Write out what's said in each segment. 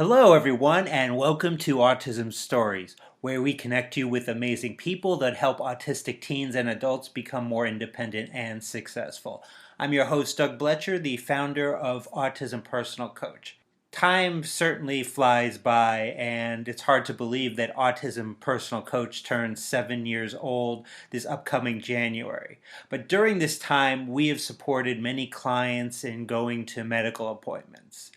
Hello, everyone, and welcome to Autism Stories, where we connect you with amazing people that help autistic teens and adults become more independent and successful. I'm your host, Doug Bletcher, the founder of Autism Personal Coach. Time certainly flies by, and it's hard to believe that Autism Personal Coach turns 7 years old this upcoming January. But during this time, we have supported many clients in going to medical appointments.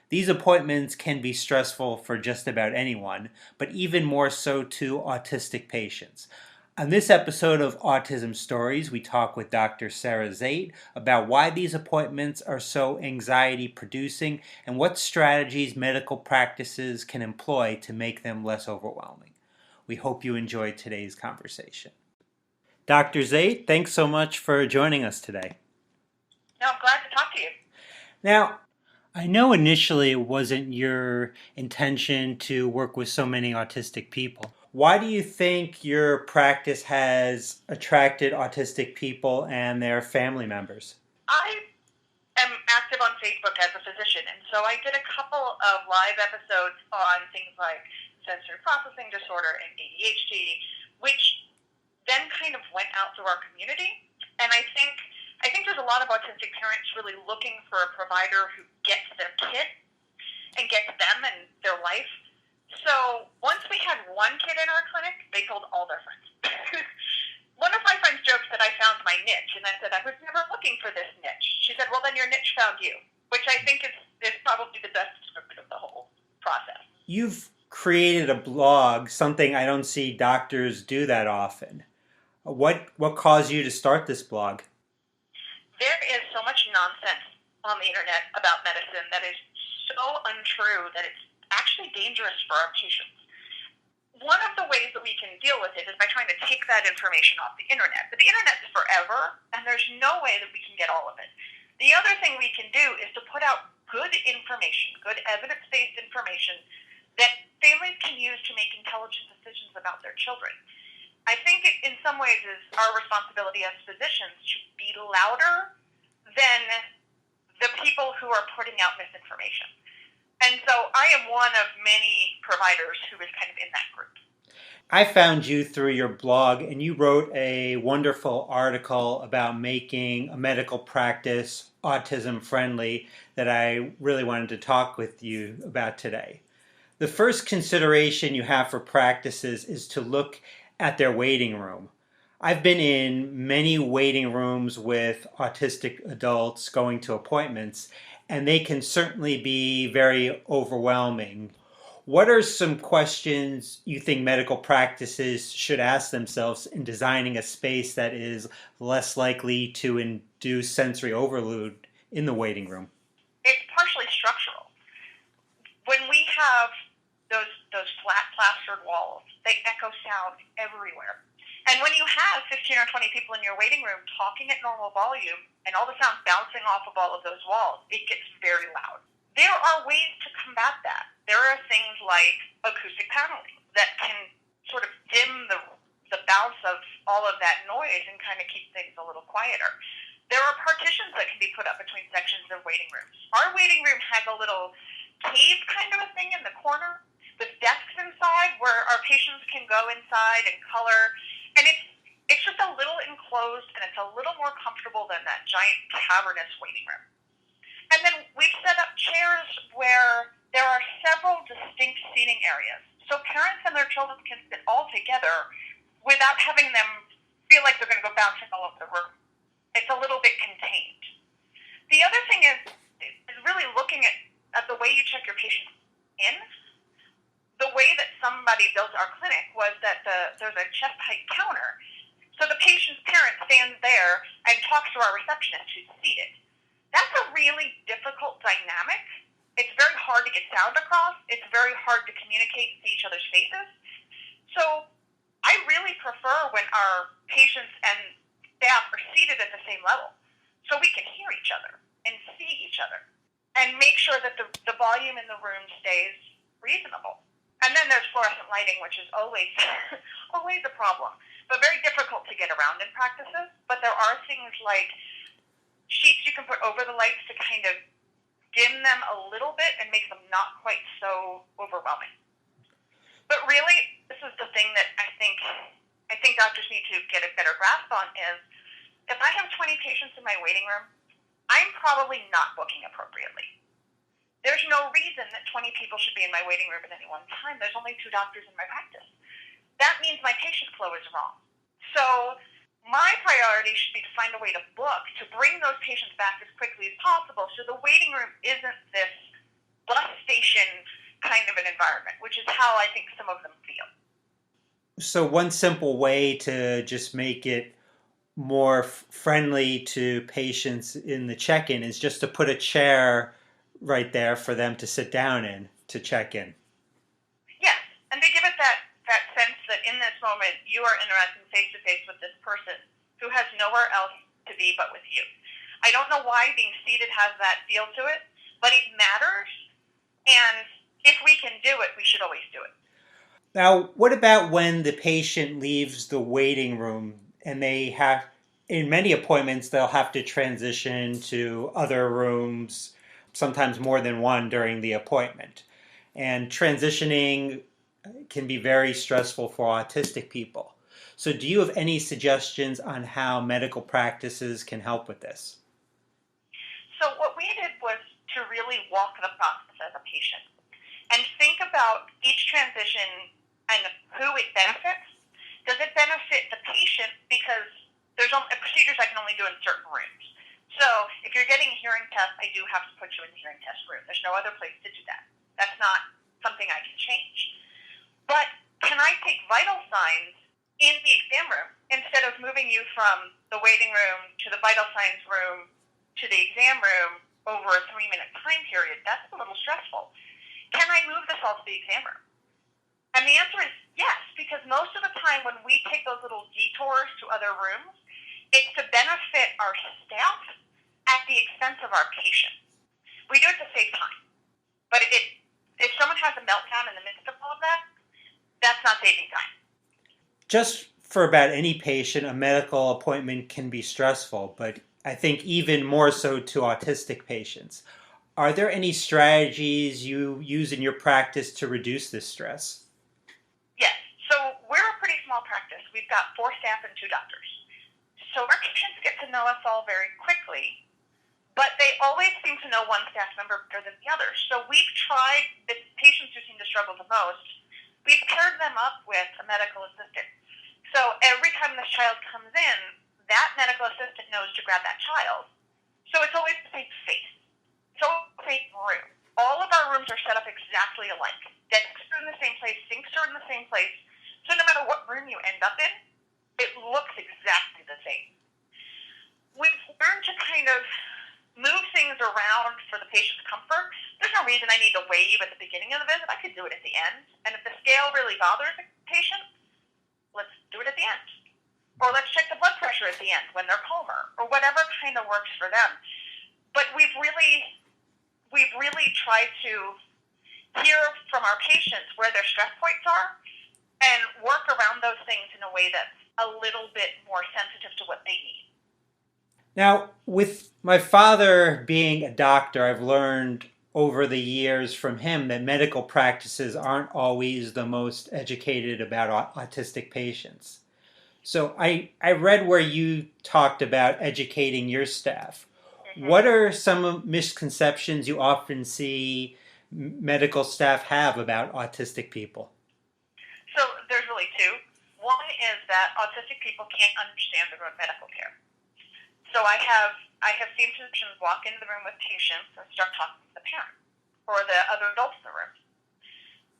These appointments can be stressful for just about anyone, but even more so to autistic patients. On this episode of Autism Stories, we talk with Dr. Sarah Zate about why these appointments are so anxiety producing and what strategies medical practices can employ to make them less overwhelming. We hope you enjoyed today's conversation. Dr. Zate, thanks so much for joining us today. No, I'm glad to talk to you. Now, I know initially it wasn't your intention to work with so many autistic people. Why do you think your practice has attracted autistic people and their family members? I am active on Facebook as a physician, and so I did a couple of live episodes on things like sensory processing disorder and ADHD, which then kind of went out to our community. And I think there's a lot of autistic parents really looking for a provider who gets their kid and gets them and their life. So once we had one kid in our clinic, they told all their friends. One of my friends joked that I found my niche, and I said, I was never looking for this niche. She said, well, then your niche found you, which I think is probably the best description of the whole process. You've created a blog, something I don't see doctors do that often. What caused you to start this blog? There is so much nonsense on the internet about medicine that is so untrue that it's actually dangerous for our patients. One of the ways that we can deal with it is by trying to take that information off the internet. But the internet's forever, and there's no way that we can get all of it. The other thing we can do is to put out good information, good evidence-based information that families can use to make intelligent decisions about their children. I think it, in some ways, is our responsibility as physicians to be louder than the people who are putting out misinformation. And so I am one of many providers who is kind of in that group. I found you through your blog, and you wrote a wonderful article about making a medical practice autism friendly that I really wanted to talk with you about today. The first consideration you have for practices is to look at their waiting room. I've been in many waiting rooms with autistic adults going to appointments, and they can certainly be very overwhelming. What are some questions you think medical practices should ask themselves in designing a space that is less likely to induce sensory overload in the waiting room? It's partially structural. When we have those flat plastered walls, they echo sound everywhere. And when you have 15 or 20 people in your waiting room talking at normal volume and all the sound bouncing off of all of those walls, it gets very loud. There are ways to combat that. There are things like acoustic paneling that can sort of dim the bounce of all of that noise and kind of keep things a little quieter. There are partitions that can be put up between sections of waiting rooms. Our waiting room has a little cave kind of a thing in the corner with desks inside where our patients can go inside and color. And it's just a little enclosed, and it's a little more comfortable than that giant cavernous waiting room. And then we've set up chairs where there are several distinct seating areas, so parents and their children can sit all together without having them feel like they're going to go bouncing all over the room. It's a little bit contained. The other thing is really looking at the way you check your patients in. The way that somebody built our clinic was that there's a chest-height counter. So the patient's parent stands there and talks to our receptionist who's seated. That's a really difficult dynamic. It's very hard to get sound across. It's very hard to communicate and see each other's faces. So I really prefer when our patients and staff are seated at the same level so we can hear each other and see each other and make sure that the volume in the room stays reasonable. And then there's fluorescent lighting, which is always always a problem, but very difficult to get around in practices. But there are things like sheets you can put over the lights to kind of dim them a little bit and make them not quite so overwhelming. But really, this is the thing that I think doctors need to get a better grasp on is, if I have 20 patients in my waiting room, I'm probably not booking appropriately. There's no reason that 20 people should be in my waiting room at any one time. There's only 2 doctors in my practice. That means my patient flow is wrong. So my priority should be to find a way to book, to bring those patients back as quickly as possible, so the waiting room isn't this bus station kind of an environment, which is how I think some of them feel. So one simple way to just make it more friendly to patients in the check-in is just to put a chair right there for them to sit down in to check in. Yes, and to give it that sense that in this moment you are interacting face-to-face with this person who has nowhere else to be but with you. I don't know why being seated has that feel to it, but it matters, and if we can do it, we should always do it. Now, what about when the patient leaves the waiting room and they have, in many appointments, they'll have to transition to other rooms, sometimes more than one during the appointment. And transitioning can be very stressful for autistic people. So do you have any suggestions on how medical practices can help with this? So what we did was to really walk the process as a patient and think about each transition and who it benefits. Does it benefit the patient because there's procedures I can only do in certain rooms? So if you're getting a hearing test, I do have to put you in the hearing test room. There's no other place to do that. That's not something I can change. But can I take vital signs in the exam room instead of moving you from the waiting room to the vital signs room to the exam room over a 3-minute time period? That's a little stressful. Can I move this all to the exam room? And the answer is yes, because most of the time when we take those little detours to other rooms, it's to benefit our staff at the expense of our patient. We do it to save time. But if someone has a meltdown in the midst of all of that, that's not saving time. Just for about any patient, a medical appointment can be stressful, but I think even more so to autistic patients. Are there any strategies you use in your practice to reduce this stress? Yes. So we're a pretty small practice. We've got 4 staff and 2 doctors. So our patients get to know us all very quickly, but they always seem to know one staff member better than the other. So we've tried, the patients who seem to struggle the most, we've paired them up with a medical assistant. So every time this child comes in, that medical assistant knows to grab that child. So it's always the same face. So same room. All of our rooms are set up exactly alike. Desks are in the same place, sinks are in the same place. So no matter what room you end up in, it looks exactly the same. We've learned to kind of move things around for the patient's comfort. There's no reason I need to weigh you at the beginning of the visit. I could do it at the end. And if the scale really bothers the patient, let's do it at the end. Or let's check the blood pressure at the end when they're calmer, or whatever kind of works for them. But we've really tried to hear from our patients where their stress points are and work around those things in a way that's a little bit more sensitive to what they need. Now, with my father being a doctor, I've learned over the years from him that medical practices aren't always the most educated about autistic patients. So I read where you talked about educating your staff. Mm-hmm. What are some misconceptions you often see medical staff have about autistic people? So there's really 2. One is that autistic people can't understand their own medical care. So I have seen physicians walk into the room with patients and start talking to the parent or the other adults in the room.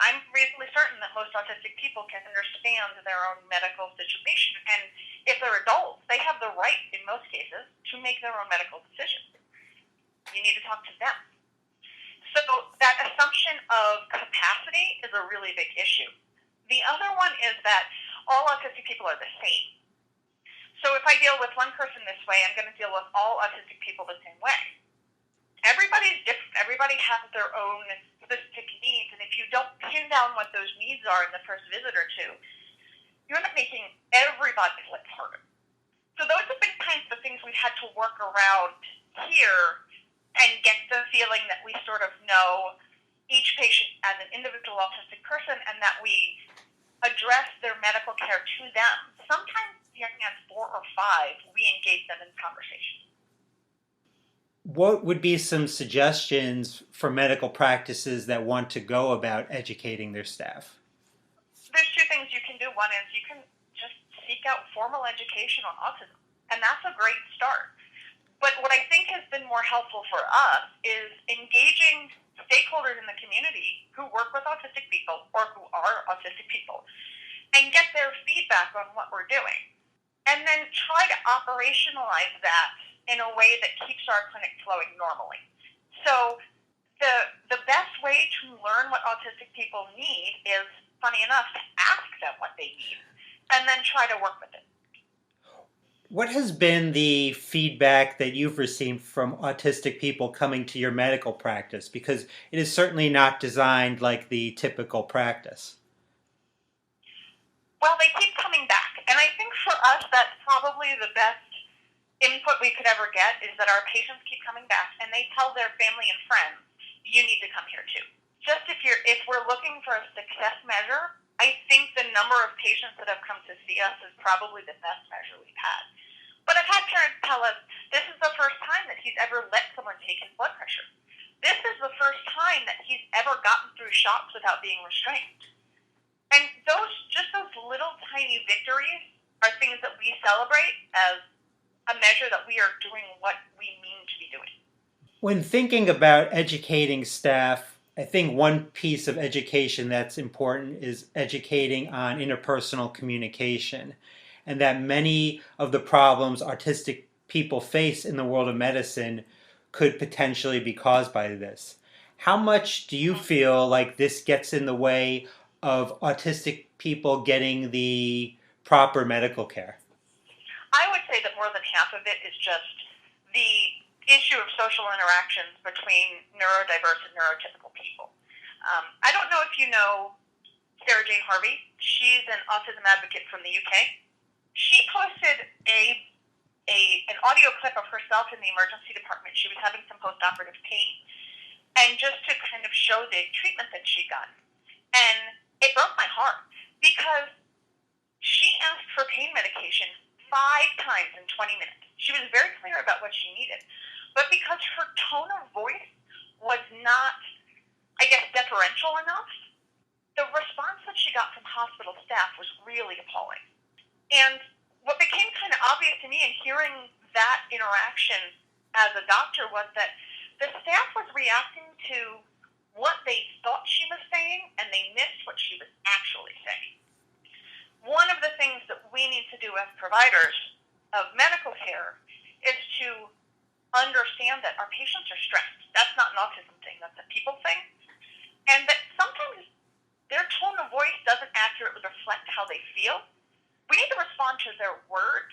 I'm reasonably certain that most autistic people can understand their own medical situation, and if they're adults, they have the right, in most cases, to make their own medical decisions. You need to talk to them. So that assumption of capacity is a really big issue. The other one is that all autistic people are the same. So if I deal with one person this way, I'm going to deal with all autistic people the same way. Everybody's different. Everybody has their own specific needs, and if you don't pin down what those needs are in the first visit or 2, you end up making everybody's life harder. So those have been kinds of things we've had to work around here and get the feeling that we sort of know each patient as an individual autistic person and that we address their medical care to them. Sometimes young at 4 or 5, we engage them in conversation. What would be some suggestions for medical practices that want to go about educating their staff? There's 2 things you can do. One is you can just seek out formal education on autism, and that's a great start. But what I think has been more helpful for us is engaging stakeholders in the community who work with autistic people or who are autistic people and get their feedback on what we're doing. And then try to operationalize that in a way that keeps our clinic flowing normally. So the best way to learn what autistic people need is, funny enough, to ask them what they need and then try to work with it. What has been the feedback that you've received from autistic people coming to your medical practice? Because it is certainly not designed like the typical practice. Well, they keep coming back. And I think for us, that's probably the best input we could ever get, is that our patients keep coming back and they tell their family and friends, you need to come here too. Just if we're looking for a success measure, I think the number of patients that have come to see us is probably the best measure we've had. But I've had parents tell us, this is the first time that he's ever let someone take his blood pressure. This is the first time that he's ever gotten through shocks without being restrained. And those little tiny victories are things that we celebrate as a measure that we are doing what we mean to be doing. When thinking about educating staff, I think one piece of education that's important is educating on interpersonal communication, and that many of the problems autistic people face in the world of medicine could potentially be caused by this. How much do you feel like this gets in the way of autistic people getting the proper medical care? I would say that more than half of it is just the issue of social interactions between neurodiverse and neurotypical people. I don't know if you know Sarah Jane Harvey. She's an autism advocate from the UK. She posted an audio clip of herself in the emergency department. She was having some postoperative pain, and just to kind of show the treatment that she got. And it broke my heart because she asked for pain medication 5 times in 20 minutes. She was very clear about what she needed. But because her tone of voice was not, I guess, deferential enough, the response that she got from hospital staff was really appalling. And what became kind of obvious to me in hearing that interaction as a doctor was that the staff was reacting to what they thought she was saying, and they missed what she was actually saying. One of the things that we need to do as providers of medical care is to understand that our patients are stressed. That's not an autism thing. That's a people thing. And that sometimes their tone of voice doesn't accurately reflect how they feel. We need to respond to their words,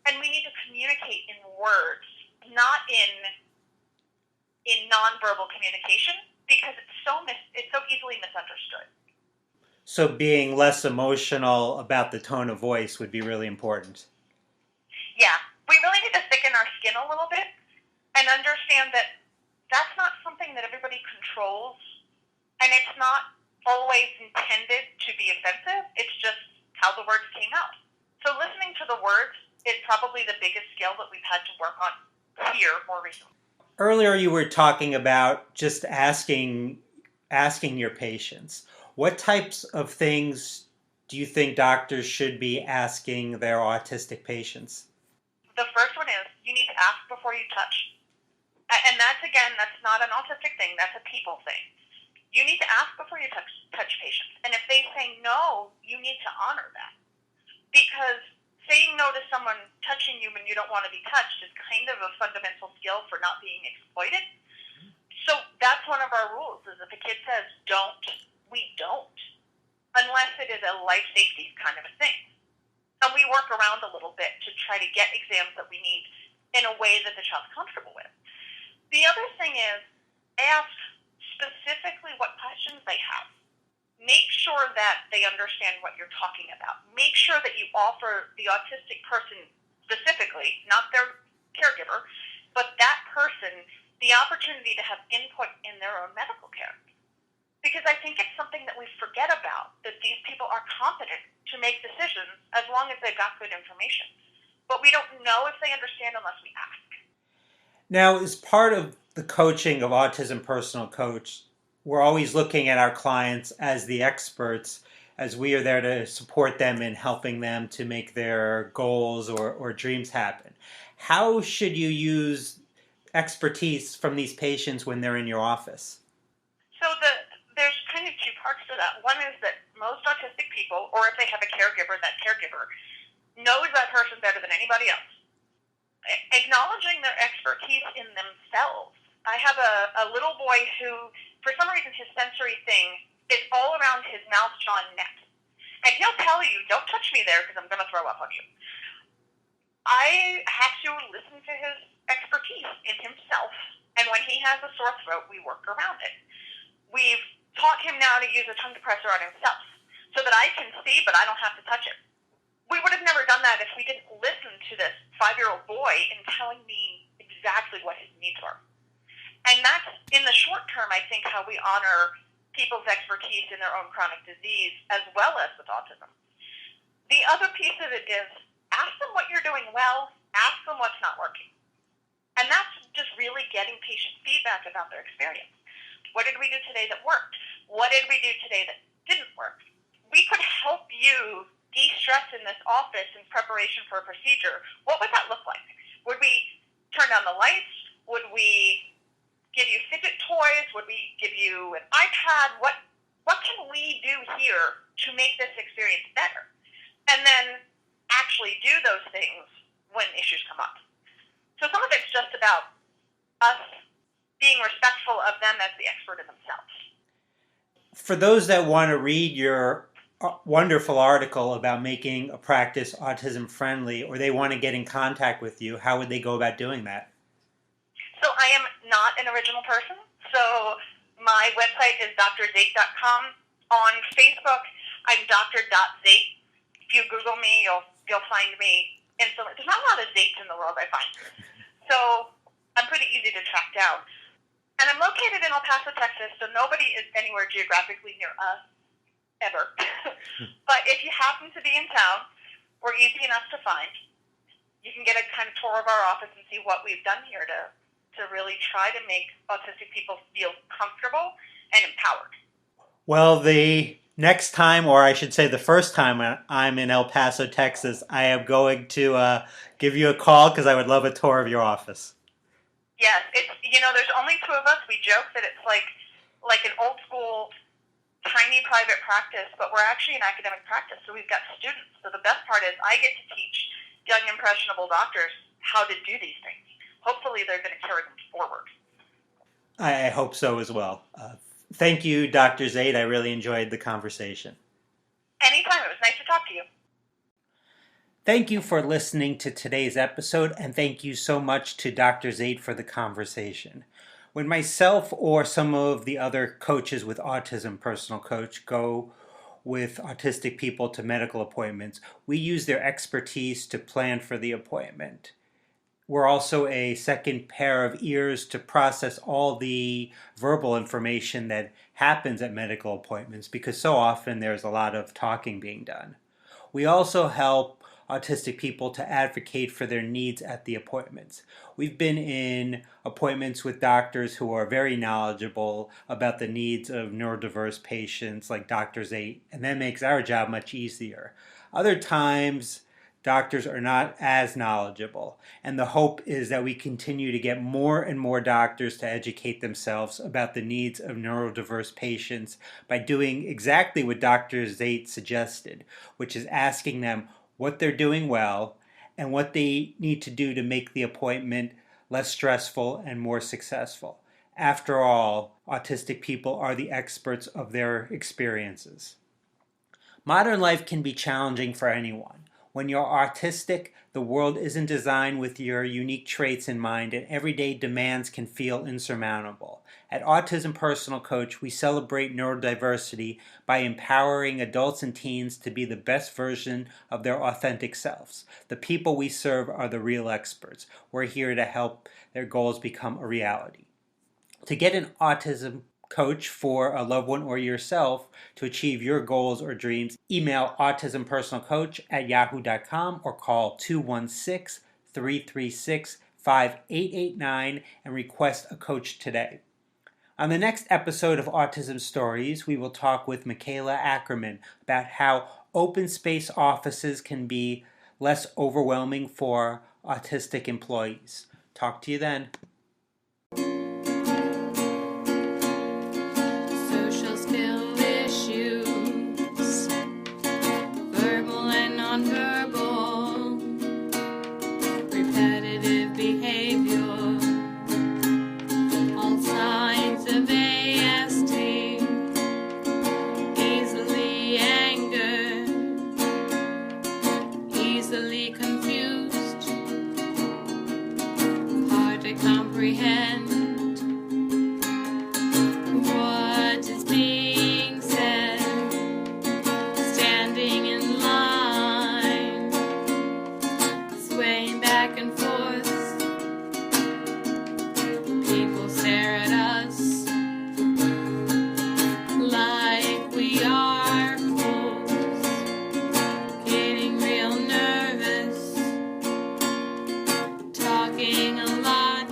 and we need to communicate in words, not in nonverbal communication, because it's so easily misunderstood. So being less emotional about the tone of voice would be really important. Yeah, we really need to thicken our skin a little bit and understand that that's not something that everybody controls, and it's not always intended to be offensive. It's just how the words came out. So listening to the words is probably the biggest skill that we've had to work on here more recently. Earlier you were talking about just asking your patients. What types of things do you think doctors should be asking their autistic patients? The first one is you need to ask before you touch. And that's not an autistic thing. That's a people thing. You need to ask before you touch patients. And if they say no, you need to honor that. Because saying no to someone touching you when you don't want to be touched is kind of a fundamental skill for not being exploited. So that's one of our rules, is if a kid says don't, we don't. Unless it is a life safety kind of a thing. And we work around a little bit to try to get exams that we need in a way that the child's comfortable with. The other thing is ask specifically what questions they have. Make sure that they understand what you're talking about. Make sure that you offer the autistic person specifically, not their caregiver, but that person the opportunity to have input in their own medical care. Because I think it's something that we forget about, that these people are competent to make decisions as long as they've got good information. But we don't know if they understand unless we ask. Now, as part of the coaching of Autism Personal Coach, we're always looking at our clients as the experts, as we are there to support them in helping them to make their goals or dreams happen. How should you use expertise from these patients when they're in your office? So there's kind of two parts to that. One is that most autistic people, or if they have a caregiver, that caregiver knows that person better than anybody else. Acknowledging their expertise in themselves. I have a little boy who, for some reason, his sensory thing is all around his mouth, jaw, and neck. And he'll tell you, don't touch me there because I'm going to throw up on you. I have to listen to his expertise in himself. And when he has a sore throat, we work around it. We've taught him now to use a tongue depressor on himself so that I can see, but I don't have to touch it. We would have never done that if we didn't listen to this 5-year-old boy in telling me exactly what his needs were. And that's, in the short term, I think, how we honor people's expertise in their own chronic disease as well as with autism. The other piece of it is ask them what you're doing well, ask them what's not working. And that's just really getting patient feedback about their experience. What did we do today that worked? What did we do today that didn't work? We could help you de-stress in this office in preparation for a procedure. What would that look like? Would we turn down the lights? Would we give you fidget toys? Would we give you an iPad? What can we do here to make this experience better? And then actually do those things when issues come up. So some of it's just about us being respectful of them as the expert in themselves. For those that want to read your wonderful article about making a practice autism friendly, or they want to get in contact with you, how would they go about doing that? So I am not an original person. So my website is drzate.com. On Facebook, I'm dr.zate. If you Google me, you'll find me instantly. There's not a lot of Zates in the world, I find. So I'm pretty easy to track down. And I'm located in El Paso, Texas, so nobody is anywhere geographically near us, ever. But if you happen to be in town, we're easy enough to find. You can get a kind of tour of our office and see what we've done here to really try to make autistic people feel comfortable and empowered. Well, the next time, or I should say the first time I'm in El Paso, Texas, I am going to give you a call because I would love a tour of your office. Yes, there's only two of us. We joke that it's like an old school, tiny private practice, but we're actually an academic practice, so we've got students. So the best part is I get to teach young, impressionable doctors how to do these things. Hopefully they're going to carry them forward. I hope so as well. Thank you, Dr. Zate. I really enjoyed the conversation. Anytime. It was nice to talk to you. Thank you for listening to today's episode, and thank you so much to Dr. Zate for the conversation. When myself or some of the other coaches with Autism Personal Coach go with autistic people to medical appointments, we use their expertise to plan for the appointment. We're also a second pair of ears to process all the verbal information that happens at medical appointments, because so often there's a lot of talking being done. We also help autistic people to advocate for their needs at the appointments. We've been in appointments with doctors who are very knowledgeable about the needs of neurodiverse patients like Dr. Zate, and that makes our job much easier. Other times, doctors are not as knowledgeable, and the hope is that we continue to get more and more doctors to educate themselves about the needs of neurodiverse patients by doing exactly what Dr. Zate suggested, which is asking them what they're doing well and what they need to do to make the appointment less stressful and more successful. After all, autistic people are the experts of their experiences. Modern life can be challenging for anyone. When you're autistic, the world isn't designed with your unique traits in mind, and everyday demands can feel insurmountable. At Autism Personal Coach, we celebrate neurodiversity by empowering adults and teens to be the best version of their authentic selves. The people we serve are the real experts. We're here to help their goals become a reality. To get an autism coach for a loved one or yourself to achieve your goals or dreams, email autismpersonalcoach@yahoo.com or call 216-336-5889 and request a coach today. On the next episode of Autism Stories, we will talk with Michaela Ackerman about how open space offices can be less overwhelming for autistic employees. Talk to you then. Social skill issues, verbal and nonverbal, repetitive behavior, all signs of ASD, easily angered, easily confused, hard to comprehend. What is being said? Standing in line, swaying back and forth. People stare at us like we are fools. Getting real nervous, talking a lot,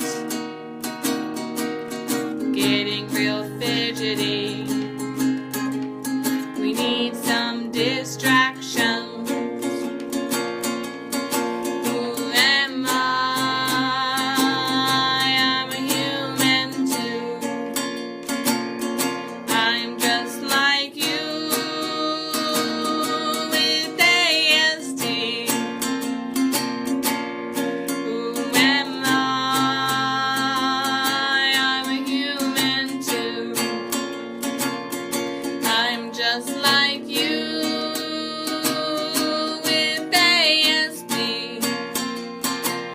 getting real fidgety. We need some distractions. Who am I? I'm a human too. I'm just like you with ASD. Who am I? I'm a human too. I'm just like you.